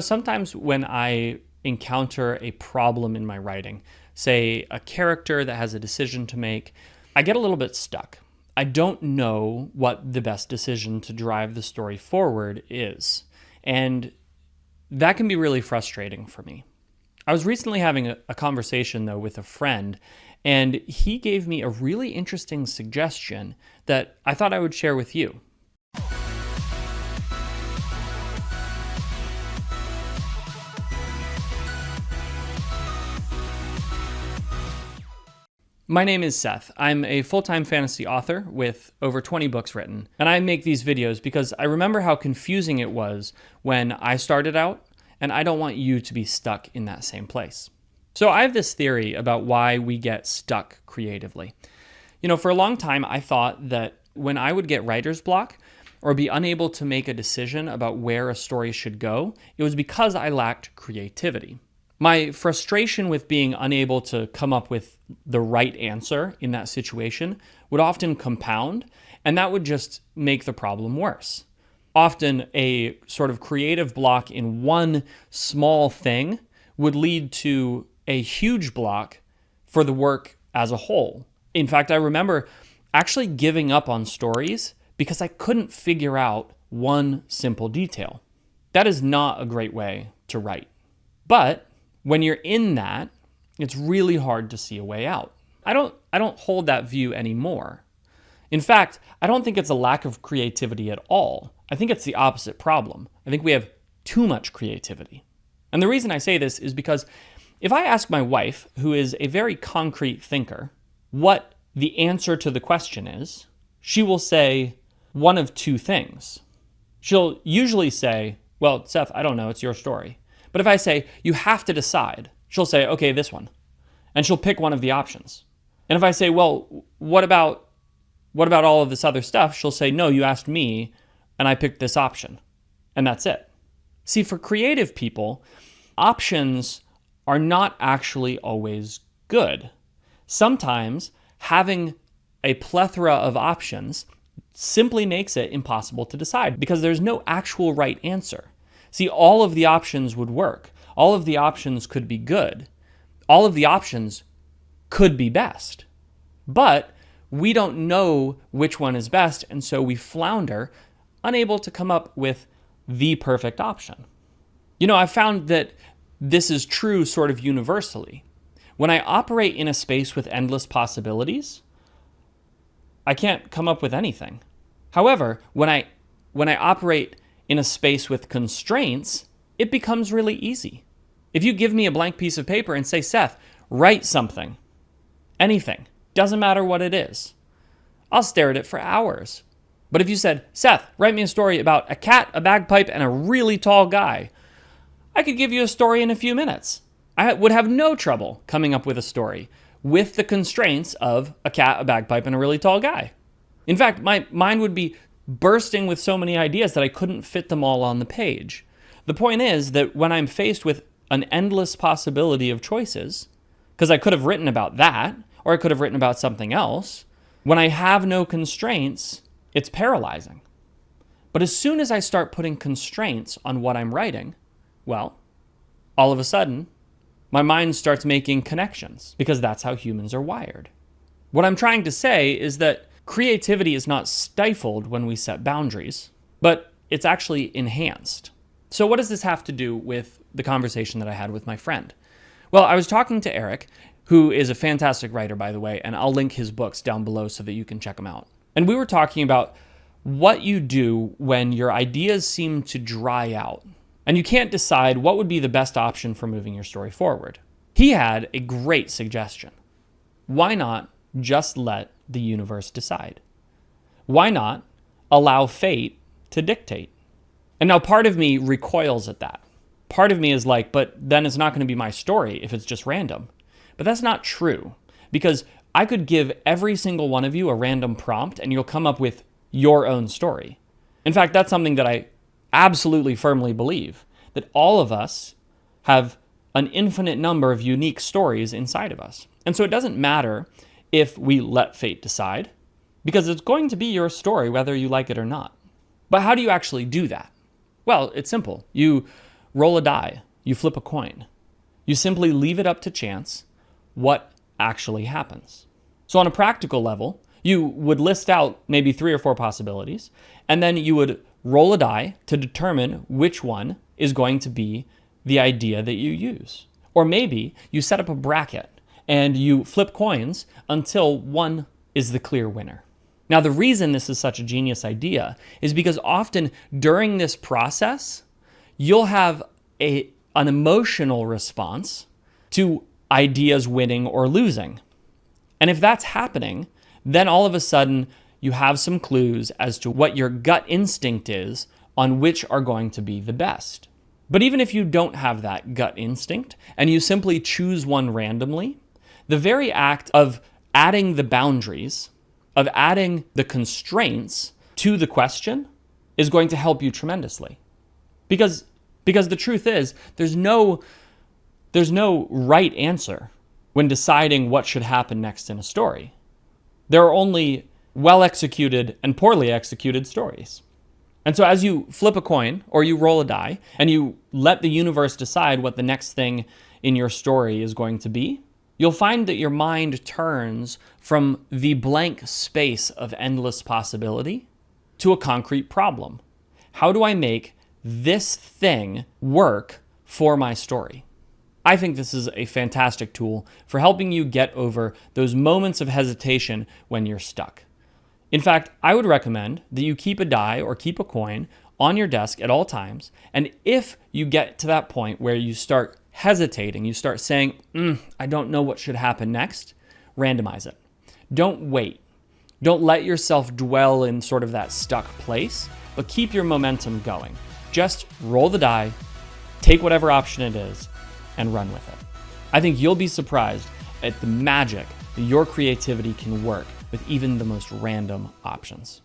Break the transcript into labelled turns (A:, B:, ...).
A: Sometimes when I encounter a problem in my writing, say a character that has a decision to make, I get a little bit stuck. I don't know what the best decision to drive the story forward is. And that can be really frustrating for me. I was recently having a conversation, though, with a friend, and he gave me a really interesting suggestion that I thought I would share with you. My name is Seth. I'm a full-time fantasy author with over 20 books written, and I make these videos because I remember how confusing it was when I started out, and I don't want you to be stuck in that same place. So I have this theory about why we get stuck creatively. For a long time, I thought that when I would get writer's block or be unable to make a decision about where a story should go, it was because I lacked creativity. My frustration with being unable to come up with the right answer in that situation would often compound, and that would just make the problem worse. Often a sort of creative block in one small thing would lead to a huge block for the work as a whole. In fact, I remember actually giving up on stories because I couldn't figure out one simple detail. That is not a great way to write. But when you're in that, it's really hard to see a way out. I don't hold that view anymore. In fact, I don't think it's a lack of creativity at all. I think it's the opposite problem. I think we have too much creativity. And the reason I say this is because if I ask my wife, who is a very concrete thinker, what the answer to the question is, she will say one of two things. She'll usually say, well, Seth, I don't know, it's your story. But if I say, you have to decide, she'll say, okay, this one. And she'll pick one of the options. And if I say, well, what about all of this other stuff? She'll say, no, you asked me, and I picked this option. And that's it. See, for creative people, options are not actually always good. Sometimes having a plethora of options simply makes it impossible to decide because there's no actual right answer. See, all of the options would work. All of the options could be good. All of the options could be best. But we don't know which one is best, and so we flounder, unable to come up with the perfect option. I've found that this is true sort of universally. When I operate in a space with endless possibilities, I can't come up with anything. However, when I operate in a space with constraints, it becomes really easy. If you give me a blank piece of paper and say, Seth, write something, anything, doesn't matter what it is, I'll stare at it for hours. But if you said, Seth, write me a story about a cat, a bagpipe, and a really tall guy, I could give you a story in a few minutes. I would have no trouble coming up with a story with the constraints of a cat, a bagpipe, and a really tall guy. In fact, my mind would be bursting with so many ideas that I couldn't fit them all on the page. The point is that when I'm faced with an endless possibility of choices, because I could have written about that, or I could have written about something else, when I have no constraints, it's paralyzing. But as soon as I start putting constraints on what I'm writing, well, all of a sudden, my mind starts making connections, because that's how humans are wired. What I'm trying to say is that creativity is not stifled when we set boundaries, but it's actually enhanced. So what does this have to do with the conversation that I had with my friend? Well, I was talking to Eric, who is a fantastic writer, by the way, and I'll link his books down below so that you can check them out. And we were talking about what you do when your ideas seem to dry out, and you can't decide what would be the best option for moving your story forward. He had a great suggestion. Why not just let the universe decide? Why not allow fate to dictate? And now part of me recoils at that. Part of me is like, but then it's not going to be my story if it's just random. But that's not true, because I could give every single one of you a random prompt and you'll come up with your own story. In fact, that's something that I absolutely firmly believe, that all of us have an infinite number of unique stories inside of us. And so it doesn't matter if we let fate decide, because it's going to be your story whether you like it or not. But how do you actually do that? Well, it's simple. You roll a die, you flip a coin. You simply leave it up to chance what actually happens. So on a practical level, you would list out maybe 3 or 4 possibilities, and then you would roll a die to determine which one is going to be the idea that you use. Or maybe you set up a bracket and you flip coins until one is the clear winner. Now, the reason this is such a genius idea is because often during this process, you'll have an emotional response to ideas winning or losing. And if that's happening, then all of a sudden you have some clues as to what your gut instinct is on which are going to be the best. But even if you don't have that gut instinct and you simply choose one randomly, the very act of adding the boundaries, of adding the constraints to the question is going to help you tremendously. Because the truth is, there's no right answer when deciding what should happen next in a story. There are only well-executed and poorly executed stories. And so as you flip a coin or you roll a die and you let the universe decide what the next thing in your story is going to be, you'll find that your mind turns from the blank space of endless possibility to a concrete problem. How do I make this thing work for my story? I think this is a fantastic tool for helping you get over those moments of hesitation when you're stuck. In fact, I would recommend that you keep a die or keep a coin on your desk at all times. And if you get to that point where you start hesitating, you start saying, I don't know what should happen next, randomize it. Don't wait. Don't let yourself dwell in sort of that stuck place, but keep your momentum going. Just roll the die, take whatever option it is, and run with it. I think you'll be surprised at the magic that your creativity can work with even the most random options.